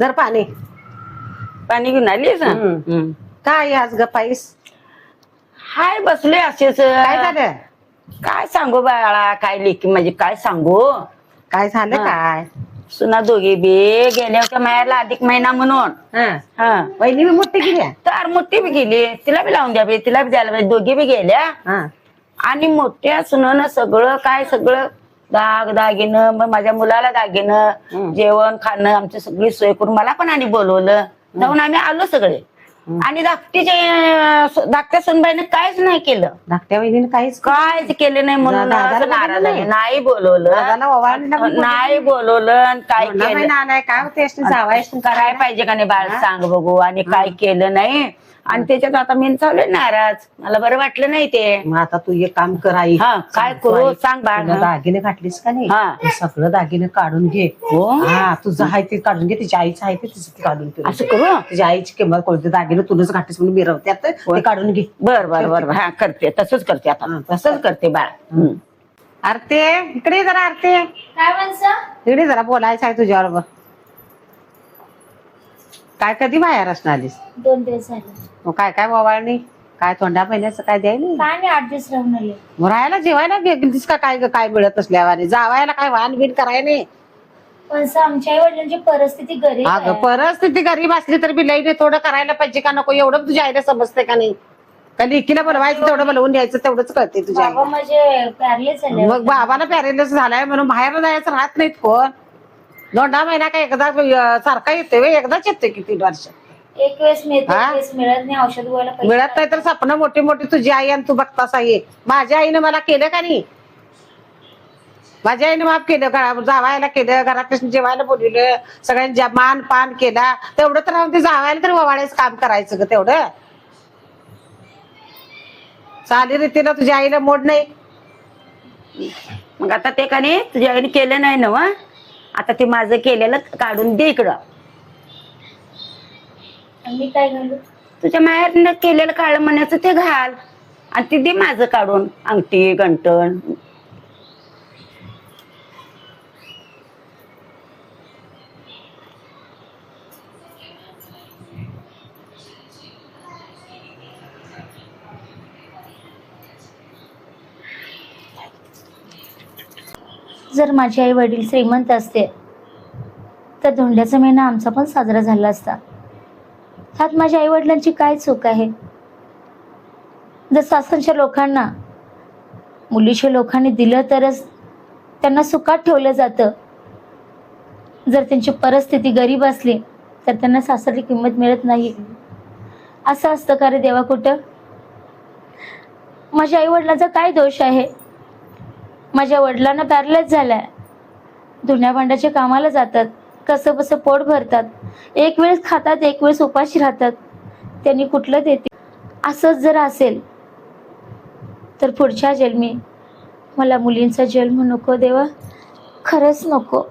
जर पाणी पाणी घेऊन आलीस काय आज गपाईस हाय बसले असेच काय झालं काय सांगू बाळा काय लेखी म्हणजे काय सांगू काय झालं हा. काय सुना दोघी बी गेल्या होत्या मायाला अधिक महिना म्हणून हा वहिनी बी मोठी गेल्या तर मोठी बी गेली तिला बी लावून द्या बी तिला बी द्यायला पाहिजे दोघी बी गेल्या हा आणि मोठ्या सुनानं सगळं काय सगळं दागिनं मग माझ्या मुलाला दागिनं जेवण खाणं आमची सगळी सोय करून मला पण आणि बोलवलं जाऊन आम्ही आलो सगळे आणि धाकट्या सुनबाईने काहीच नाही केलं धाकट्या वहिनीने काहीच केलं नाही म्हणून दादाला नाराज बोलवलं आहे. नाही बोलवलं दादाला ओवाळणीला पण बोलवलं नाही बोलवलं आणि काय केलं आलाय काय होते जावायस करायला पाहिजे का नाही बाळ सांग बघू आणि काय केलं नाही आणि त्याच्यात आता मी चालू नाराज मला बरं वाटलं नाही ते मग आता तू एक काम कर आई हा काय करू सांग बाळ तुला दागिने घातलीस का नाही हा. ते सगळं दागिने काढून घे हो हा तुझं आहे ते काढून घे तिच्या आईचं आहे ते तिचं ते काढून घे असं करू तुझ्या आईची किंमत कोणते दागिने तुलाच घातलीस म्हणून मिरवत्यात ते काढून घे बर बर बर हा करते तसंच करते आता तसंच करते बाळ आरते इकडे जरा आरते काय म्हणसा इकडे जरा बोलायचं आहे तुझ्याबरोबर काय कधी बाहेर असणार आलीस 2 दिवस झाले मग काय काय बोवाळणी काय तोंडा महिन्याचं काय द्यायला काय नाही 8 दिवस राहून आले मग राहायला जेवायला गेलीस का काय काय मिळत नसल्यावाने जावायला काय वाहन बिन करायला नाही पण आमच्या आई वडिलांची परिस्थिती गरीब अगं आहे. परिस्थिती गरीब असली तर बी लई थोडं करायला पाहिजे का नको एवढं तुझ्या आईला समजते का नाही का लेकीला बोलवायचं तेवढं बोलवून द्यायचं तेवढंच कळते तुझ्या बाबा आई म्हणजे पॅरलेस झाले मग बाबाला पॅरेलस झालाय म्हणून बाहेर जायचं राहत नाहीत कोण 2 महिना काय एकदा सारखा येतोय एकदाच येतोय की 3 वर्ष एक वेळेस मिळते हा? एक वेळेस मिळत नाही औषध गोळ्याला पैसे मिळत नाही तर स्वप्न मोठी मोठी तुझी आई आणि तू बघतास आहे माझ्या आईनं मला केलं का नाही माझ्या आईने माफ केलं जावायला केलं घरात जेवायला बोलवलं सगळ्यांनी मान पान केला तेवढं तर राहून ते जावायला तर ववाळायचं काम करायचं ग तेवढं चालीरीतीला तुझ्या आईला मोड नाही मग आता ते का नाही तुझ्या आईने केलं नाही ना वा? आता ते माझं केलेलं काढून दे इकडं मी काय घालू तुझ्या माहेरनं केलेलं काळ म्हणायचं ते घाल आणि ते दे माझं काढून अंगठी गंटण जर माझे आई वडील श्रीमंत असते तर धोंड्याचा महिना आमचा पण साजरा झाला असता ह्यात माझ्या आई वडिलांची काय चूक आहे जर सासरच्या लोकांना मुलीच्या लोकांनी दिलं तरच त्यांना सुखात ठेवलं जातं जर त्यांची परिस्थिती गरीब असली तर त्यांना सासरची किंमत मिळत नाही असं असतं का रे देवा कुठं माझ्या आई वडिलांचा काय दोष आहे माझ्या वडिलांना पॅरलाइज झालाय धुण्या भांड्याच्या कामाला जातात कसं बसं पोट भरतात एक वेळेस खातात एक वेळेस उपाशी राहतात त्यांनी कुठलं देते असंच जर असेल तर पुढच्या जन्मी मला मुलींचा जन्म नको देवा खरंच नको